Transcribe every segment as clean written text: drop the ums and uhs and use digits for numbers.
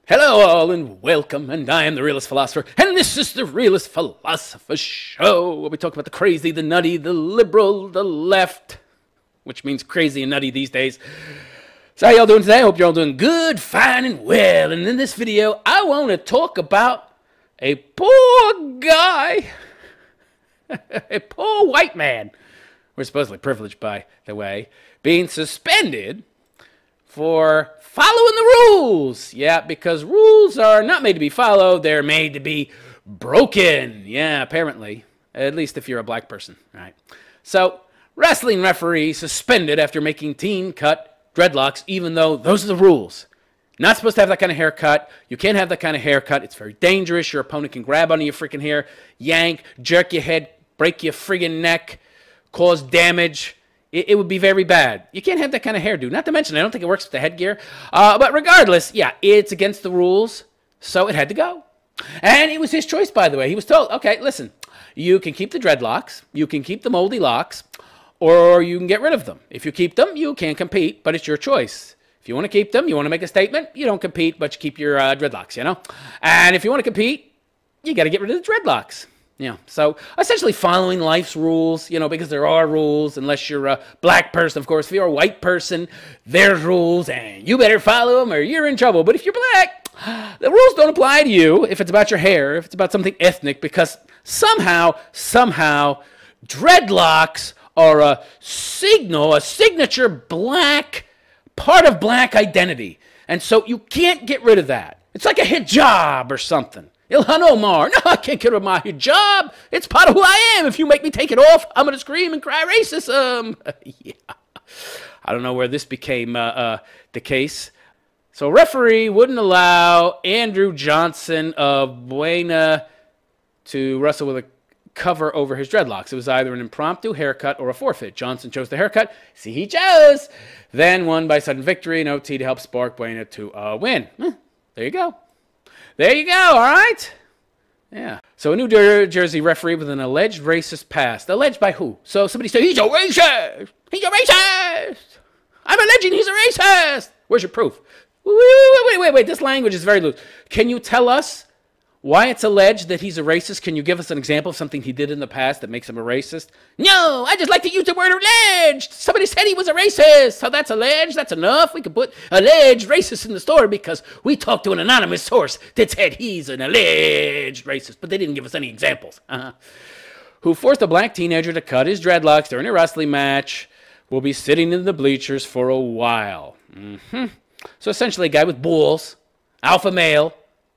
Hello all and welcome, and I am the Realist Philosopher, and this is the Realist Philosopher Show, where we talk about the crazy, the nutty, the liberal, the left, which means crazy and nutty these days. So how y'all doing today? I hope you're all doing good, fine, and well, and in this video, I want to talk about a poor guy, a poor white man, we're supposedly privileged by the way, being suspended for following the rules. Yeah, because rules are not made to be followed, they're made to be broken. Yeah, apparently. At least if you're a black person, right? So, wrestling referee suspended after making teen cut dreadlocks, even though those are the rules. Not supposed to have that kind of haircut. You can't have that kind of haircut. It's very dangerous. Your opponent can grab onto your freaking hair, yank, jerk your head, break your friggin' neck, cause damage. It would be very bad. You can't have that kind of hairdo. Not to mention, I don't think it works with the headgear. But regardless, yeah, it's against the rules, so it had to go. And it was his choice, by the way. He was told, okay, listen, you can keep the dreadlocks, you can keep the moldy locks, or you can get rid of them. If you keep them, you can't compete, but it's your choice. If you want to keep them, you want to make a statement, you don't compete, but you keep your dreadlocks, you know? And if you want to compete, you got to get rid of the dreadlocks. Yeah, so essentially following life's rules, you know, because there are rules, unless you're a black person, of course. If you're a white person, there's rules, and you better follow them or you're in trouble. But if you're black, the rules don't apply to you if it's about your hair, if it's about something ethnic, because somehow, dreadlocks are a signal, a signature black, part of black identity. And so you can't get rid of that. It's like a hijab or something. Ilhan Omar, no, I can't get rid of my hijab. It's part of who I am. If you make me take it off, I'm going to scream and cry racism. Yeah. I don't know where this became the case. So referee wouldn't allow Andrew Johnson of Buena to wrestle with a cover over his dreadlocks. It was either an impromptu haircut or a forfeit. Johnson chose the haircut. See, he chose. Then won by sudden victory and OT to help spark Buena to win. There you go. There you go, all right? Yeah. So a New Jersey referee with an alleged racist past. Alleged by who? So somebody said, he's a racist! He's a racist! I'm alleging he's a racist! Where's your proof? Wait. This language is very loose. Can you tell us why it's alleged that he's a racist? Can you give us an example of something he did in the past that makes him a racist? No, I just like to use the word alleged. Somebody said he was a racist, so that's alleged. That's enough. We could put alleged racist in the story because we talked to an anonymous source that said he's an alleged racist, but they didn't give us any examples. Who forced a black teenager to cut his dreadlocks during a wrestling match will be sitting in the bleachers for a while. So essentially a guy with balls, alpha male,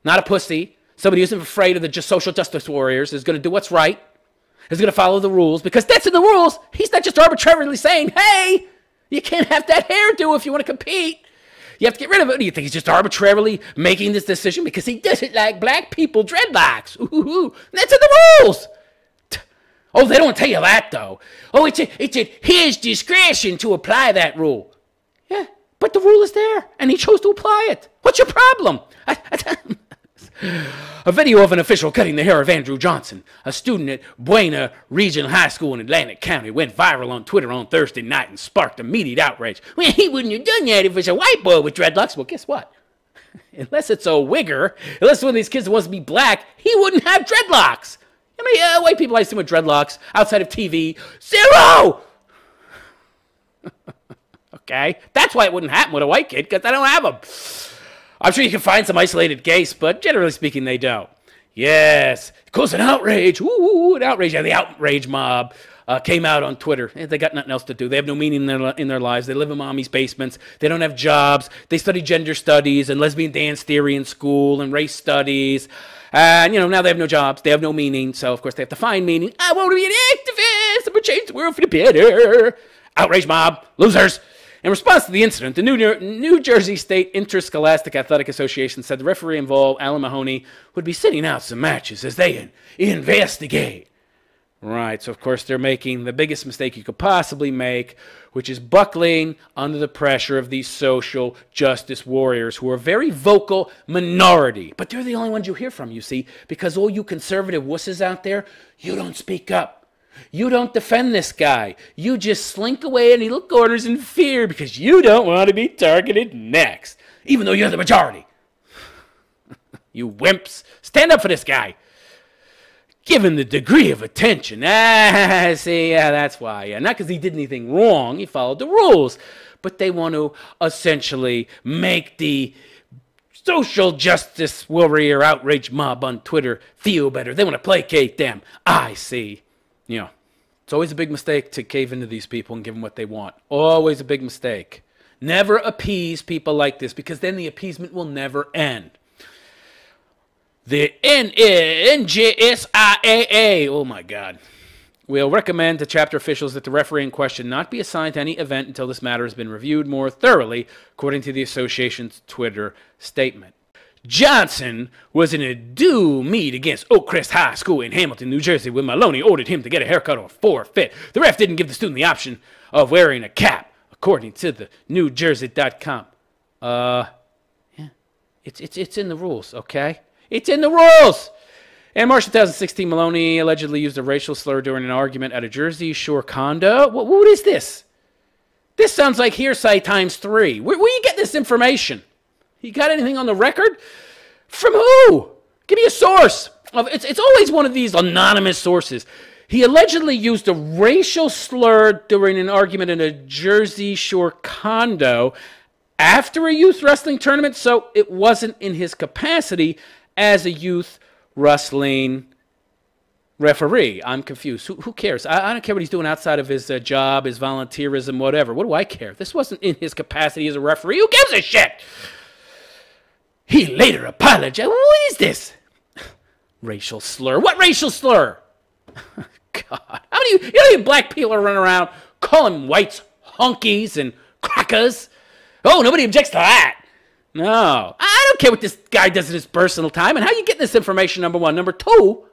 not a pussy, somebody who isn't afraid of the just social justice warriors, is going to do what's right, is going to follow the rules, because that's in the rules. He's not just arbitrarily saying, hey, you can't have that hairdo if you want to compete. You have to get rid of it. Do you think he's just arbitrarily making this decision because he doesn't like black people dreadlocks? Ooh, that's in the rules. Oh, they don't tell you that, though. Oh, it's at his discretion to apply that rule. Yeah, but the rule is there, and he chose to apply it. What's your problem? A video of an official cutting the hair of Andrew Johnson, a student at Buena Regional High School in Atlantic County, went viral on Twitter on Thursday night and sparked immediate outrage. Well, he wouldn't have done that if it was a white boy with dreadlocks. Well, guess what? Unless it's a wigger, unless one of these kids wants to be black, he wouldn't have dreadlocks. How many white people I've seen with dreadlocks outside of TV? Zero! Okay? That's why it wouldn't happen with a white kid, because they don't have them. I'm sure you can find some isolated case, but generally speaking, they don't. Yes, it caused an outrage. Ooh, an outrage. Yeah, the outrage mob came out on Twitter. They got nothing else to do. They have no meaning in their lives. They live in mommy's basements. They don't have jobs. They study gender studies and lesbian dance theory in school and race studies. And, you know, now they have no jobs. They have no meaning. So, of course, they have to find meaning. I want to be an activist. I'm going to change the world for the better. Outrage mob. Losers. In response to the incident, the New Jersey State Interscholastic Athletic Association said the referee involved, Alan Mahoney, would be sitting out some matches as they investigate. Right, so of course they're making the biggest mistake you could possibly make, which is buckling under the pressure of these social justice warriors who are a very vocal minority. But they're the only ones you hear from, you see, because all you conservative wusses out there, you don't speak up. You don't defend this guy. You just slink away in little corners in fear because you don't want to be targeted next, even though you're the majority. You wimps. Stand up for this guy. Given the degree of attention. See, yeah, that's why. Yeah, not because he did anything wrong. He followed the rules. But they want to essentially make the social justice warrior outrage mob on Twitter feel better. They want to placate them. I see. You know, it's always a big mistake to cave into these people and give them what they want. Always a big mistake. Never appease people like this, because then the appeasement will never end. The NJSIAA, oh my God, will recommend to chapter officials that the referee in question not be assigned to any event until this matter has been reviewed more thoroughly, according to the association's Twitter statement. Johnson was in a due meet against Oakcrest High School in Hamilton, New Jersey, when Maloney ordered him to get a haircut or forfeit. The ref didn't give the student the option of wearing a cap, according to the NewJersey.com. Yeah, it's in the rules, okay? It's in the rules! In March 2016, Maloney allegedly used a racial slur during an argument at a Jersey Shore condo. What is this? This sounds like hearsay times 3. Where you get this information? You got anything on the record? From who? Give me a source. It's always one of these anonymous sources. He allegedly used a racial slur during an argument in a Jersey Shore condo after a youth wrestling tournament, so it wasn't in his capacity as a youth wrestling referee. I'm confused. Who cares? I don't care what he's doing outside of his job, his volunteerism, whatever. What do I care? This wasn't in his capacity as a referee. Who gives a shit? He later apologized. What is this? Racial slur. What racial slur? God. How many black people are running around calling whites honkies and crackers? Oh, nobody objects to that. No. I don't care what this guy does in his personal time and how you get this information, number one. Number two,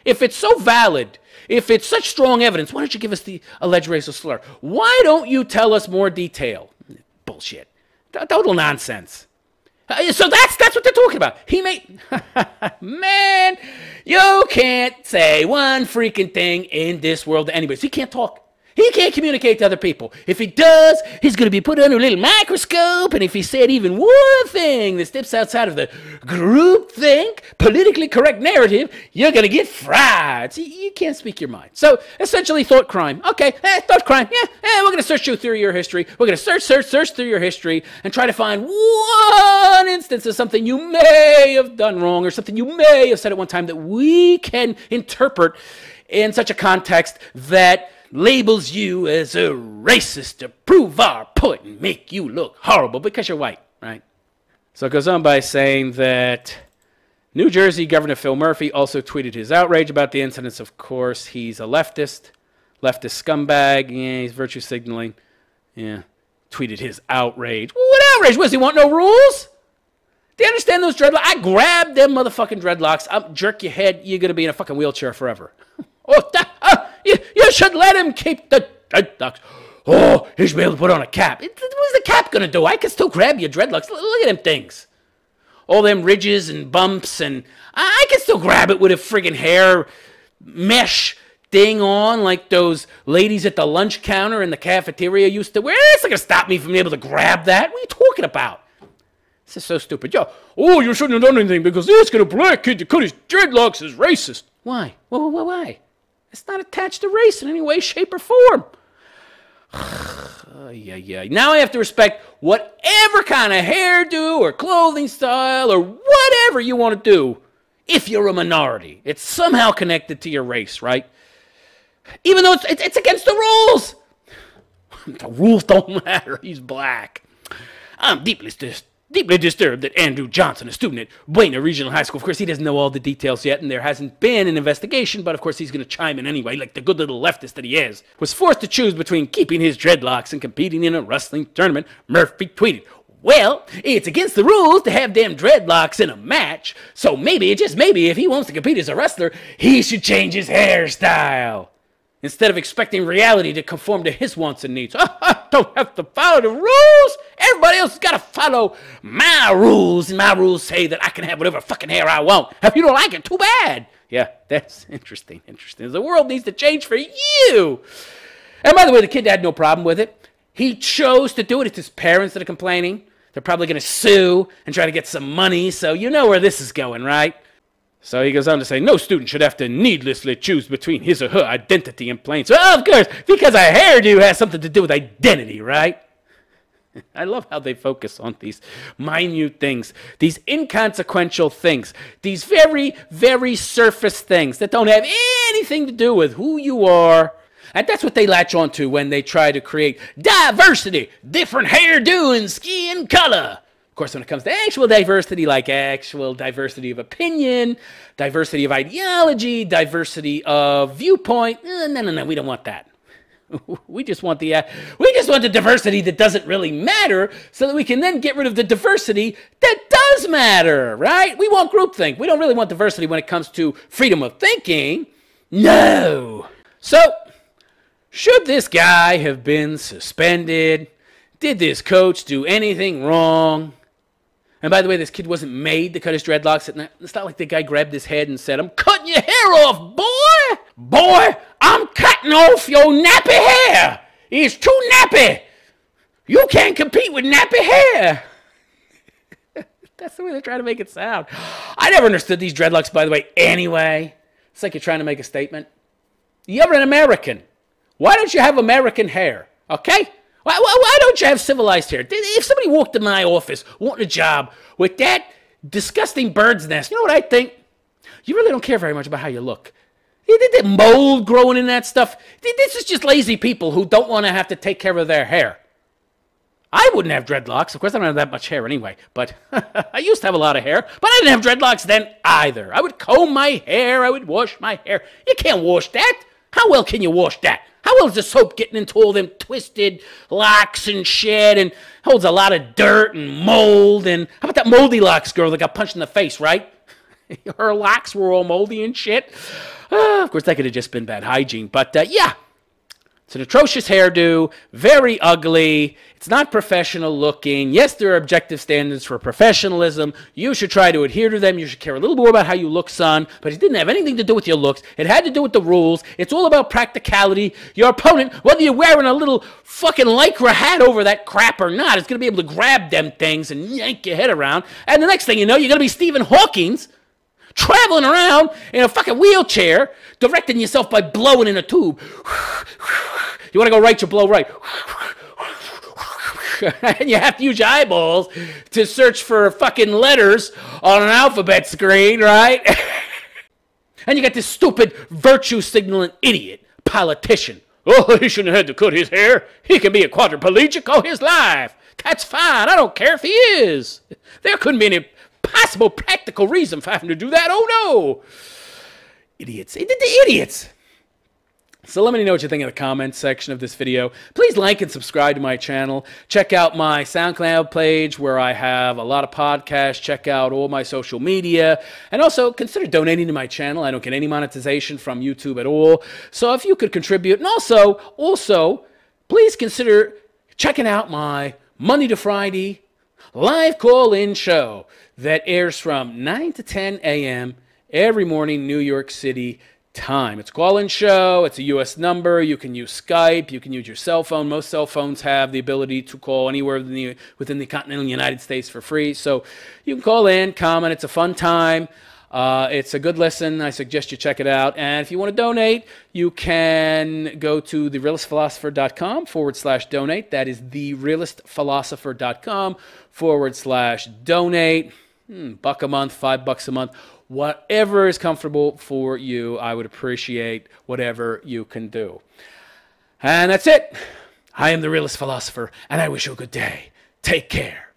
if it's so valid, if it's such strong evidence, why don't you give us the alleged racial slur? Why don't you tell us more detail? Bullshit. Total nonsense. So that's what they're talking about. He made... Man, you can't say one freaking thing in this world to anybody. So he can't talk. He can't communicate to other people. If he does, he's going to be put under a little microscope, and if he said even one thing that steps outside of the groupthink, politically correct narrative, you're going to get fried. See, you can't speak your mind. So, essentially, thought crime. Okay, thought crime. Yeah, we're going to search through your history. We're going to search through your history and try to find one instance of something you may have done wrong or something you may have said at one time that we can interpret in such a context that labels you as a racist to prove our point and make you look horrible because you're white, right? So it goes on by saying that New Jersey Governor Phil Murphy also tweeted his outrage about the incidents. Of course, he's a leftist scumbag. Yeah, he's virtue signaling. Yeah, tweeted his outrage. What outrage? Was he want no rules? Do you understand those dreadlocks? I grabbed them motherfucking dreadlocks. I'll jerk your head. You're going to be in a fucking wheelchair forever. You should let him keep the dreadlocks. Oh, he should be able to put on a cap. What's the cap going to do? I can still grab your dreadlocks. Look at them things. All them ridges and bumps, and I can still grab it with a friggin' hair mesh thing on like those ladies at the lunch counter in the cafeteria used to wear. It's not going to stop me from being able to grab that. What are you talking about? This is so stupid. You shouldn't have done anything because this going to black kid to cut his dreadlocks is racist. Why? Why? It's not attached to race in any way, shape, or form. Yeah. Now I have to respect whatever kind of hairdo or clothing style or whatever you want to do if you're a minority. It's somehow connected to your race, right? Even though it's against the rules. The rules don't matter. He's black. I'm deeply disturbed that Andrew Johnson, a student at Buena Regional High School, of course, he doesn't know all the details yet, and there hasn't been an investigation, but of course he's going to chime in anyway, like the good little leftist that he is, was forced to choose between keeping his dreadlocks and competing in a wrestling tournament. Murphy tweeted, well, it's against the rules to have damn dreadlocks in a match, so maybe, just maybe, if he wants to compete as a wrestler, he should change his hairstyle. Instead of expecting reality to conform to his wants and needs. I don't have to follow the rules. Everybody else has got to follow my rules. And my rules say that I can have whatever fucking hair I want. If you don't like it, too bad. Yeah, that's interesting. The world needs to change for you. And by the way, the kid had no problem with it. He chose to do it. It's his parents that are complaining. They're probably going to sue and try to get some money, so you know where this is going, right? So he goes on to say, no student should have to needlessly choose between his or her identity and plain. So, of course, because a hairdo has something to do with identity, right? I love how they focus on these minute things, these inconsequential things, these very, very surface things that don't have anything to do with who you are. And that's what they latch on to when they try to create diversity, different hairdo and skin color. Of course, when it comes to actual diversity, like actual diversity of opinion, diversity of ideology, diversity of viewpoint, no, we don't want that. We just want the diversity that doesn't really matter, so that we can then get rid of the diversity that does matter, right? We want groupthink. We don't really want diversity when it comes to freedom of thinking. No. So, should this guy have been suspended? Did this coach do anything wrong? And by the way, this kid wasn't made to cut his dreadlocks. It's not like the guy grabbed his head and said, I'm cutting your hair off, boy! Boy, I'm cutting off your nappy hair! It's too nappy! You can't compete with nappy hair! That's the way they're trying to make it sound. I never understood these dreadlocks, by the way, anyway. It's like you're trying to make a statement. You're an American. Why don't you have American hair, okay? Why don't you have civilized hair? If somebody walked in my office wanting a job with that disgusting bird's nest, you know what I think? You really don't care very much about how you look. The mold growing in that stuff. This is just lazy people who don't want to have to take care of their hair. I wouldn't have dreadlocks. Of course, I don't have that much hair anyway. But I used to have a lot of hair. But I didn't have dreadlocks then either. I would comb my hair. I would wash my hair. You can't wash that. How well can you wash that? How well is the soap getting into all them twisted locks and shit and holds a lot of dirt and mold? And how about that moldy locks girl that got punched in the face, right? Her locks were all moldy and shit. Of course, that could have just been bad hygiene. But yeah, it's an atrocious hairdo, very ugly. It's not professional looking. Yes, there are objective standards for professionalism. You should try to adhere to them. You should care a little more about how you look, son. But it didn't have anything to do with your looks. It had to do with the rules. It's all about practicality. Your opponent, whether you're wearing a little fucking lycra hat over that crap or not, is going to be able to grab them things and yank your head around. And the next thing you know, you're going to be Stephen Hawking's traveling around in a fucking wheelchair, directing yourself by blowing in a tube. You want to go right, you blow right. And you have to use your eyeballs to search for fucking letters on an alphabet screen, right? And you got this stupid virtue signaling idiot politician. Oh, he shouldn't have had to cut his hair. He can be a quadriplegic all his life. That's fine. I don't care if he is. There couldn't be any possible practical reason for having to do that. Oh, no. Idiots. The idiots. So let me know what you think in the comments section of this video. Please like and subscribe to my channel. Check out my SoundCloud page where I have a lot of podcasts. Check out all my social media. And also consider donating to my channel. I don't get any monetization from YouTube at all. So if you could contribute. And also, please consider checking out my Monday to Friday live call-in show that airs from 9 to 10 a.m. every morning, New York City time. It's a call-in show. It's a U.S. number. You can use Skype. You can use your cell phone. Most cell phones have the ability to call anywhere within the continental United States for free. So you can call in, comment. It's a fun time. It's a good listen. I suggest you check it out. And if you want to donate, you can go to therealistphilosopher.com/donate. That is therealistphilosopher.com/donate. $1 a month, $5 a month. Whatever is comfortable for you, I would appreciate whatever you can do. And that's it. I am the Realist Philosopher, and I wish you a good day. Take care.